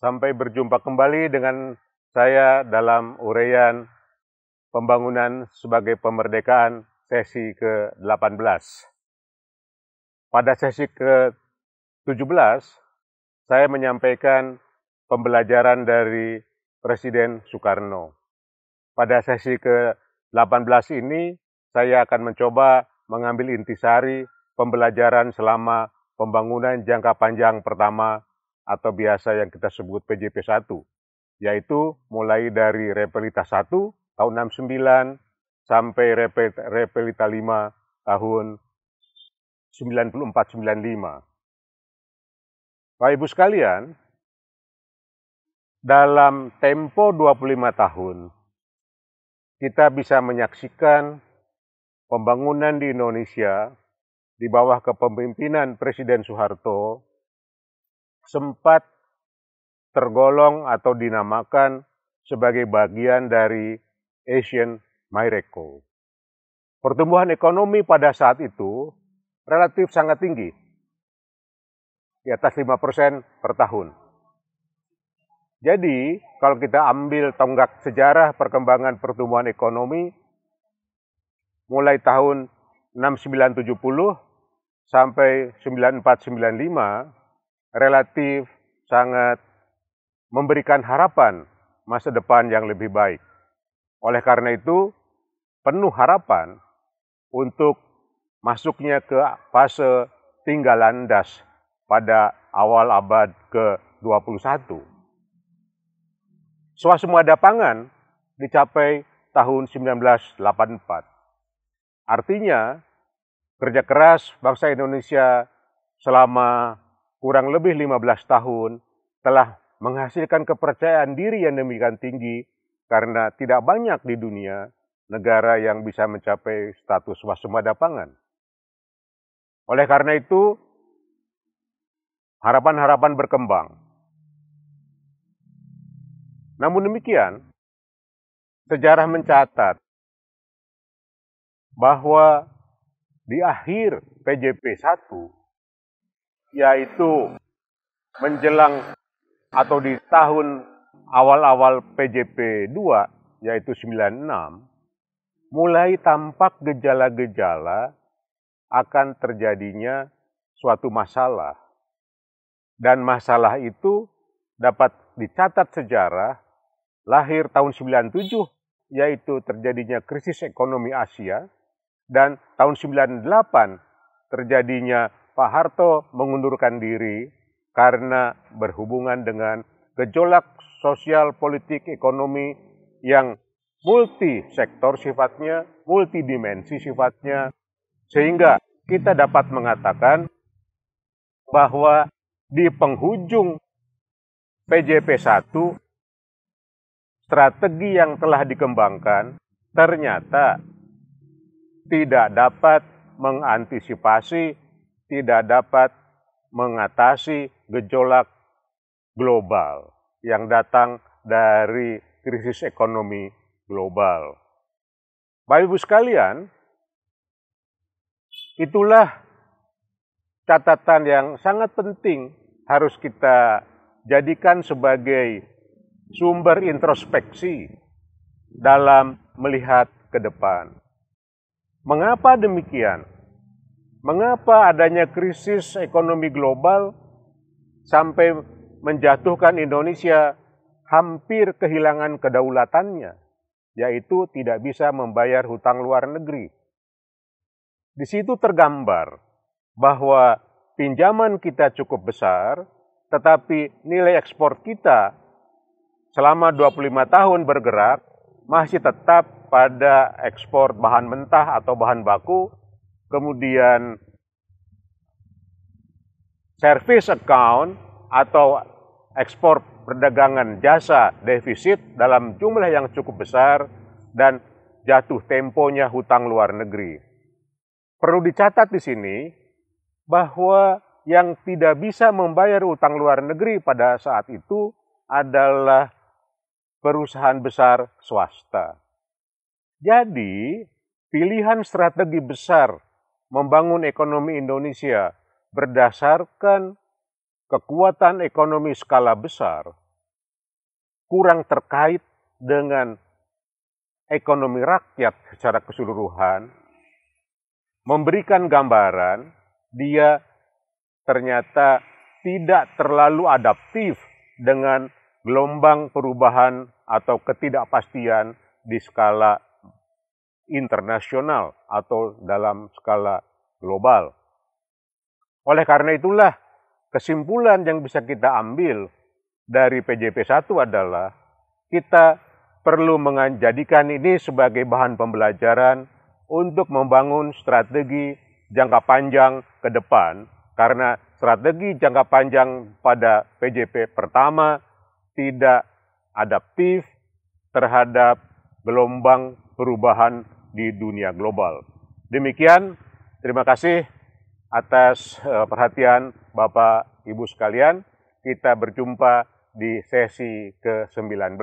Sampai berjumpa kembali dengan saya dalam uraian pembangunan sebagai pemerdekaan sesi ke-18. Pada sesi ke-17, saya menyampaikan pembelajaran dari Presiden Soekarno. Pada sesi ke-18 ini, saya akan mencoba mengambil intisari pembelajaran selama pembangunan jangka panjang pertama atau biasa yang kita sebut PJP 1, yaitu mulai dari Repelita 1 tahun 69 sampai Repelita 5 tahun 94-95. Bapak Ibu sekalian, dalam tempo 25 tahun, kita bisa menyaksikan pembangunan di Indonesia di bawah kepemimpinan Presiden Soeharto sempat tergolong atau dinamakan sebagai bagian dari Asian Miracle. Pertumbuhan ekonomi pada saat itu relatif sangat tinggi, di atas 5% per tahun. Jadi, kalau kita ambil tonggak sejarah perkembangan pertumbuhan ekonomi, mulai tahun 6970 sampai 9495, relatif sangat memberikan harapan masa depan yang lebih baik. Oleh karena itu, penuh harapan untuk masuknya ke fase tinggal landas pada awal abad ke-21. Swasembada pangan dicapai tahun 1984. Artinya, kerja keras bangsa Indonesia selama kurang lebih 15 tahun telah menghasilkan kepercayaan diri yang demikian tinggi karena tidak banyak di dunia negara yang bisa mencapai status swasembada pangan. Oleh karena itu, harapan-harapan berkembang. Namun demikian, sejarah mencatat bahwa di akhir PJP 1, yaitu menjelang atau di tahun awal-awal PJP 2, yaitu 96, mulai tampak gejala-gejala akan terjadinya suatu masalah. Dan masalah itu dapat dicatat sejarah lahir tahun 97, yaitu terjadinya krisis ekonomi Asia, dan tahun 98 terjadinya Pak Harto mengundurkan diri karena berhubungan dengan gejolak sosial, politik, ekonomi yang multi-sektor sifatnya, multidimensi sifatnya, sehingga kita dapat mengatakan bahwa di penghujung PJP 1, strategi yang telah dikembangkan ternyata tidak dapat mengantisipasi, tidak dapat mengatasi gejolak global yang datang dari krisis ekonomi global. Bapak Ibu sekalian, itulah catatan yang sangat penting harus kita jadikan sebagai sumber introspeksi dalam melihat ke depan. Mengapa demikian? Mengapa adanya krisis ekonomi global sampai menjatuhkan Indonesia hampir kehilangan kedaulatannya, yaitu tidak bisa membayar hutang luar negeri? Di situ tergambar bahwa pinjaman kita cukup besar, tetapi nilai ekspor kita selama 25 tahun bergerak masih tetap pada ekspor bahan mentah atau bahan baku, kemudian service account atau ekspor perdagangan jasa defisit dalam jumlah yang cukup besar, dan jatuh temponya hutang luar negeri. Perlu dicatat di sini bahwa yang tidak bisa membayar hutang luar negeri pada saat itu adalah perusahaan besar swasta. Jadi, pilihan strategi besar membangun ekonomi Indonesia berdasarkan kekuatan ekonomi skala besar kurang terkait dengan ekonomi rakyat secara keseluruhan, memberikan gambaran dia ternyata tidak terlalu adaptif dengan gelombang perubahan atau ketidakpastian di skala internasional atau dalam skala global. Oleh karena itulah, kesimpulan yang bisa kita ambil dari PJP 1 adalah kita perlu menjadikan ini sebagai bahan pembelajaran untuk membangun strategi jangka panjang ke depan, karena strategi jangka panjang pada PJP pertama tidak adaptif terhadap gelombang perubahan di dunia global. Demikian, terima kasih atas perhatian Bapak Ibu sekalian. Kita berjumpa di sesi ke-19.